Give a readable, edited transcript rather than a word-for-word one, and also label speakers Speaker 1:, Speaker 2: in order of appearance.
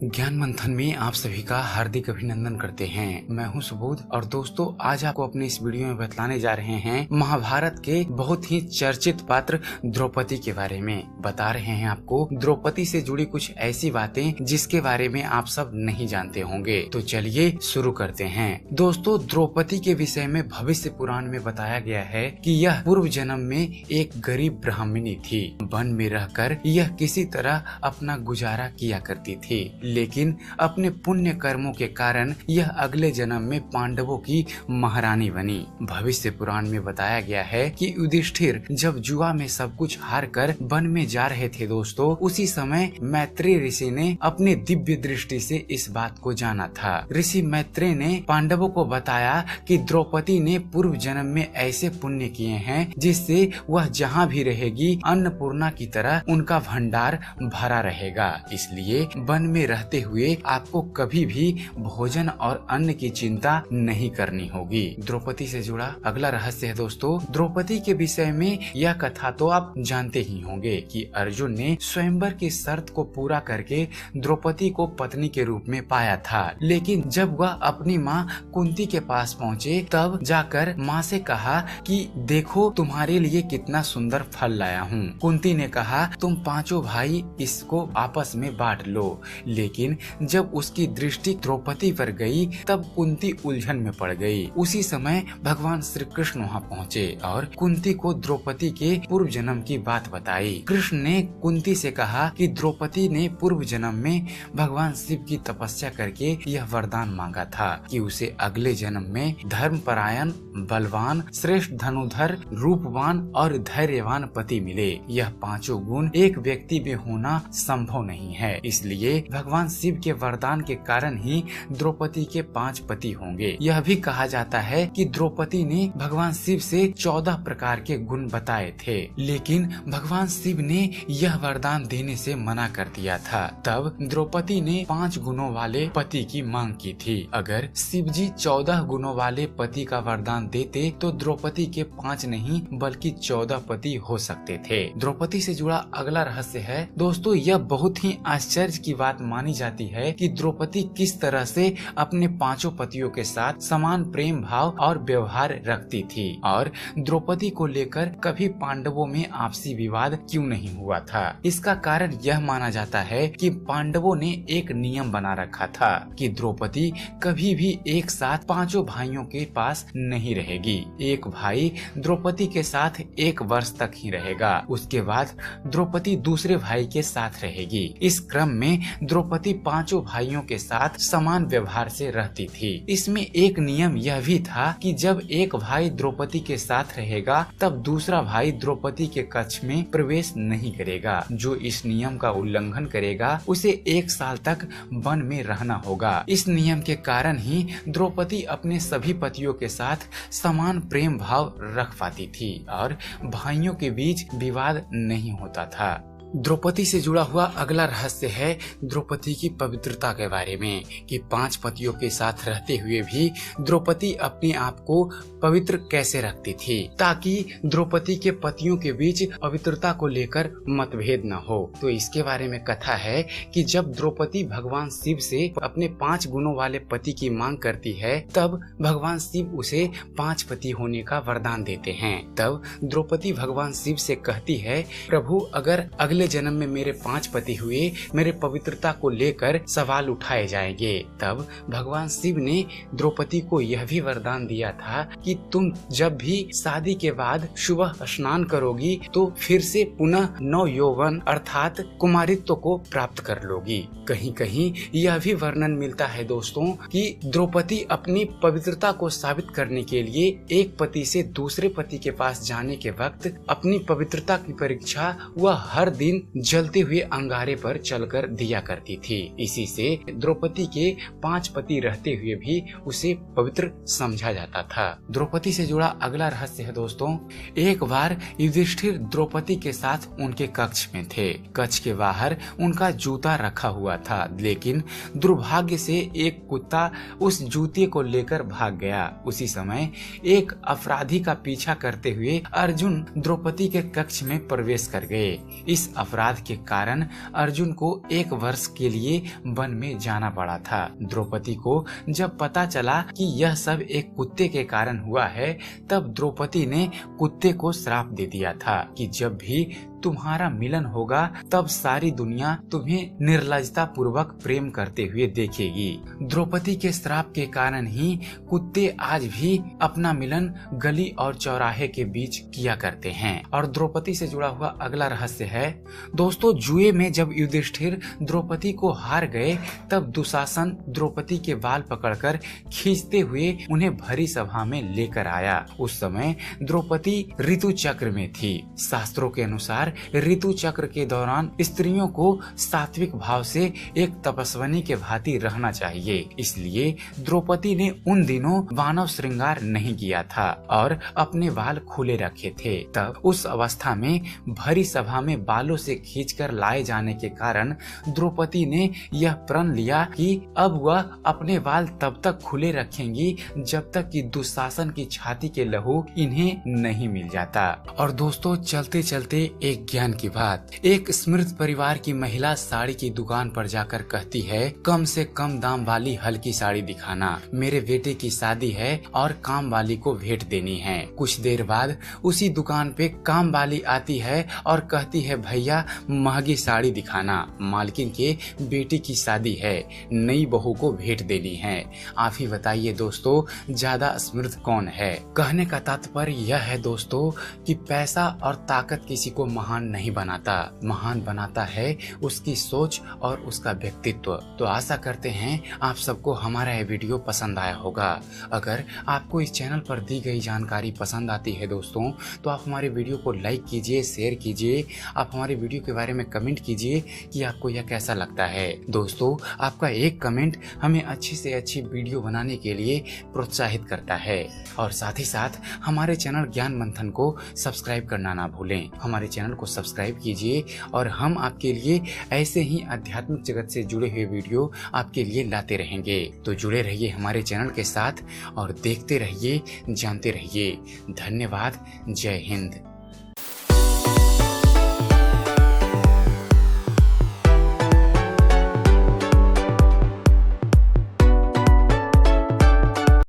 Speaker 1: ज्ञान मंथन में आप सभी का हार्दिक अभिनंदन करते हैं। मैं हूं सुबोध और दोस्तों आज आपको अपने इस वीडियो में बतलाने जा रहे हैं महाभारत के बहुत ही चर्चित पात्र द्रौपदी के बारे में। बता रहे हैं आपको द्रौपदी से जुड़ी कुछ ऐसी बातें जिसके बारे में आप सब नहीं जानते होंगे। तो चलिए शुरू करते हैं। दोस्तों द्रौपदी के विषय में भविष्य पुराण में बताया गया है कि यह पूर्व जन्म में एक गरीब ब्राह्मणी थी। वन में रहकर यह किसी तरह अपना गुजारा किया करती थी, लेकिन अपने पुण्य कर्मों के कारण यह अगले जन्म में पांडवों की महारानी बनी। भविष्य पुराण में बताया गया है कि युधिष्ठिर जब जुआ में सब कुछ हार कर वन में जा रहे थे दोस्तों, उसी समय मैत्रेय ऋषि ने अपने दिव्य दृष्टि से इस बात को जाना था। ऋषि मैत्रेय ने पांडवों को बताया कि द्रौपदी ने पूर्व जन्म में ऐसे पुण्य किए हैं जिससे वह जहाँ भी रहेगी अन्नपूर्णा की तरह उनका भंडार भरा रहेगा। इसलिए वन में रहते हुए आपको कभी भी भोजन और अन्न की चिंता नहीं करनी होगी। द्रौपदी से जुड़ा अगला रहस्य है दोस्तों, द्रौपदी के विषय में यह कथा तो आप जानते ही होंगे कि अर्जुन ने स्वयंवर की शर्त को पूरा करके द्रौपदी को पत्नी के रूप में पाया था, लेकिन जब वह अपनी माँ कुंती के पास पहुँचे तब जाकर माँ से कहा कि देखो तुम्हारे लिए कितना सुंदर फल लाया हूँ। कुंती ने कहा तुम पांचों भाई इसको आपस में बांट लो, लेकिन जब उसकी दृष्टि द्रौपदी पर गई तब कुंती उलझन में पड़ गई। उसी समय भगवान श्री कृष्ण वहाँ पहुँचे और कुंती को द्रौपदी के पूर्व जन्म की बात बताई। कृष्ण ने कुंती से कहा कि द्रौपदी ने पूर्व जन्म में भगवान शिव की तपस्या करके यह वरदान मांगा था कि उसे अगले जन्म में धर्मपरायण, बलवान, श्रेष्ठ धनुधर, रूपवान और धैर्यवान पति मिले। यह पांचों गुण एक व्यक्ति में होना संभव नहीं है, इसलिए भगवान शिव के वरदान के कारण ही द्रौपदी के 5 पति होंगे। यह भी कहा जाता है कि द्रौपदी ने भगवान शिव से 14 प्रकार के गुण बताए थे, लेकिन भगवान शिव ने यह वरदान देने से मना कर दिया था। तब द्रौपदी ने 5 गुणों वाले पति की मांग की थी। अगर शिव जी 14 गुणों वाले पति का वरदान देते तो द्रौपदी के 5 नहीं बल्कि 14 पति हो सकते थे। द्रौपदी से जुड़ा अगला रहस्य है दोस्तों, यह बहुत ही आश्चर्य की बात मानी जाती है कि द्रौपदी किस तरह से अपने 5 पतियों के साथ समान प्रेम भाव और व्यवहार रखती थी और द्रौपदी को लेकर कभी पांडवों में आपसी विवाद क्यों नहीं हुआ था। इसका कारण यह माना जाता है कि पांडवों ने एक नियम बना रखा था कि द्रौपदी कभी भी एक साथ 5 भाइयों के पास नहीं रहेगी। एक भाई द्रौपदी के साथ 1 वर्ष तक ही रहेगा, उसके बाद द्रौपदी दूसरे भाई के साथ रहेगी। इस क्रम में द्रौपदी 5 भाइयों के साथ समान व्यवहार से रहती थी। इसमें एक नियम यह भी था कि जब एक भाई द्रौपदी के साथ रहेगा तब दूसरा भाई द्रौपदी के कक्ष में प्रवेश नहीं करेगा। जो इस नियम का उल्लंघन करेगा उसे 1 साल तक वन में रहना होगा। इस नियम के कारण ही द्रौपदी अपने सभी पतियों के साथ समान प्रेम भाव रख पाती थी और भाइयों के बीच विवाद नहीं होता था। द्रौपदी से जुड़ा हुआ अगला रहस्य है द्रौपदी की पवित्रता के बारे में कि 5 पतियों के साथ रहते हुए भी द्रौपदी अपने आप को पवित्र कैसे रखती थी ताकि द्रौपदी के पतियों के बीच पवित्रता को लेकर मतभेद न हो। तो इसके बारे में कथा है कि जब द्रौपदी भगवान शिव से अपने 5 गुणों वाले पति की मांग करती है तब भगवान शिव उसे 5 पति होने का वरदान देते हैं। तब द्रौपदी भगवान शिव से कहती है प्रभु अगर अगले जन्म में मेरे 5 पति हुए, मेरे पवित्रता को लेकर सवाल उठाए जाएंगे। तब भगवान शिव ने द्रौपदी को यह भी वरदान दिया था कि तुम जब भी शादी के बाद सुबह स्नान करोगी तो फिर से पुनः नव यौवन अर्थात कुमारित्व को प्राप्त कर लोगी। कहीं कहीं यह भी वर्णन मिलता है दोस्तों कि द्रौपदी अपनी पवित्रता को साबित करने के लिए एक पति से दूसरे पति के पास जाने के वक्त अपनी पवित्रता की परीक्षा वह हर दिन जलते हुए अंगारे पर चलकर दिया करती थी। इसी से द्रौपदी के 5 पति रहते हुए भी उसे पवित्र समझा जाता था। द्रौपदी से जुड़ा अगला रहस्य है दोस्तों, एक बार युधिष्ठिर द्रौपदी के साथ उनके कक्ष में थे। कक्ष के बाहर उनका जूता रखा हुआ था, लेकिन दुर्भाग्य से एक कुत्ता उस जूते को लेकर भाग गया। उसी समय एक अपराधी का पीछा करते हुए अर्जुन द्रौपदी के कक्ष में प्रवेश कर गए। इस अपराध के कारण अर्जुन को 1 वर्ष के लिए वन में जाना पड़ा था। द्रौपदी को जब पता चला कि यह सब एक कुत्ते के कारण हुआ है, तब द्रौपदी ने कुत्ते को श्राप दे दिया था कि जब भी तुम्हारा मिलन होगा तब सारी दुनिया तुम्हें निर्लजता पूर्वक प्रेम करते हुए देखेगी। द्रौपदी के श्राप के कारण ही कुत्ते आज भी अपना मिलन गली और चौराहे के बीच किया करते हैं। और द्रौपदी से जुड़ा हुआ अगला रहस्य है दोस्तों, जुए में जब युधिष्ठिर द्रौपदी को हार गए तब दुशासन द्रौपदी के बाल पकड़कर खींचते हुए उन्हें भरी सभा में लेकर आया। उस समय द्रौपदी ऋतु चक्र में थी। शास्त्रों के अनुसार ऋतु चक्र के दौरान स्त्रियों को सात्विक भाव से एक तपस्विनी के भांति रहना चाहिए। इसलिए द्रौपदी ने उन दिनों मानव श्रृंगार नहीं किया था और अपने बाल खुले रखे थे। तब उस अवस्था में भरी सभा में बालों से खींचकर लाए जाने के कारण द्रौपदी ने यह प्रण लिया कि अब वह अपने बाल तब तक खुले रखेंगी जब तक कि दुशासन की छाती के लहू इन्हें नहीं मिल जाता। और दोस्तों चलते चलते एक ज्ञान की बात, एक स्मृत परिवार की महिला साड़ी की दुकान पर जाकर कहती है, कम से कम दाम वाली हल्की साड़ी दिखाना, मेरे बेटे की शादी है और काम वाली को भेंट देनी है। कुछ देर बाद उसी दुकान पे काम वाली आती है और कहती है, भैया महंगी साड़ी दिखाना, मालकिन के बेटी की शादी है, नई बहू को भेंट देनी है। आप ही बताइए दोस्तों ज्यादा स्मृत कौन है। कहने का तात्पर्य यह है दोस्तों कि पैसा और ताकत किसी को महान नहीं बनाता, महान बनाता है उसकी सोच और उसका व्यक्तित्व। तो आशा करते हैं आप सबको हमारा यह वीडियो पसंद आया होगा। अगर आपको इस चैनल पर दी गई जानकारी पसंद आती है दोस्तों तो आप हमारे वीडियो को लाइक कीजिए, शेयर कीजिए, आप हमारे वीडियो के बारे में कमेंट कीजिए कि आपको यह कैसा लगता है। दोस्तों आपका एक कमेंट हमें अच्छी से अच्छी वीडियो बनाने के लिए प्रोत्साहित करता है। और साथ ही साथ हमारे चैनल ज्ञान मंथन को सब्सक्राइब करना ना भूलें। हमारे चैनल को सब्सक्राइब कीजिए और हम आपके लिए ऐसे ही आध्यात्मिक जगत से जुड़े हुए वीडियो आपके लिए लाते रहेंगे। तो जुड़े रहिए हमारे चैनल के साथ और देखते रहिए, जानते रहिए। धन्यवाद। जय हिंद।